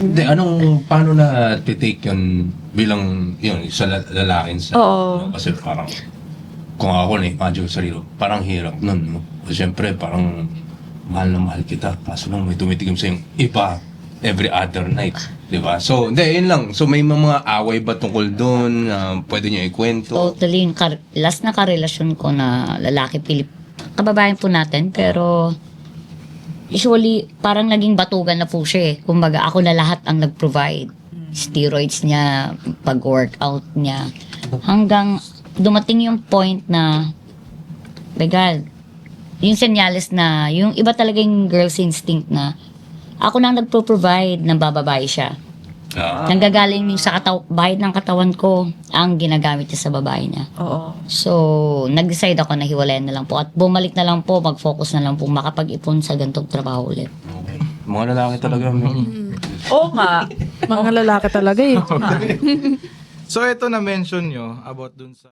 Hindi, paano na titake yun bilang, yun, sa lalaking sa, Oo. kasi parang, kung ako na-imagine ko sa sarili, parang hirap nun, no? Kasi syempre, parang, mahal na mahal kita, kaso lang may tumitikim sa yung iba, every other night, di ba? So, hindi, yun lang. So, may mga away ba tungkol doon, pwede nyo ikwento? Totally, yung last na karelasyon ko na lalaki kababayan po natin, pero usually parang naging batugan na po siya eh. Kumbaga ako na lahat ang nag-provide. Steroids niya, pag-workout niya. Hanggang dumating yung point na, my God, yung senyales na, yung iba talaga yung girl's instinct na, ako na ang nagpo-provide ng bababae siya. Nanggagaling yung sa bahid ng katawan ko ang ginagamit niya sa babae niya. Oo. So, nag-decide ako na hiwalayan na lang po at bumalik na lang po, mag-focus na lang po makapag-ipon sa gantong trabaho ulit. Okay. Mga lalaki talaga, Oo nga. Mga lalaki talaga eh. So ito na mention nyo about dun sa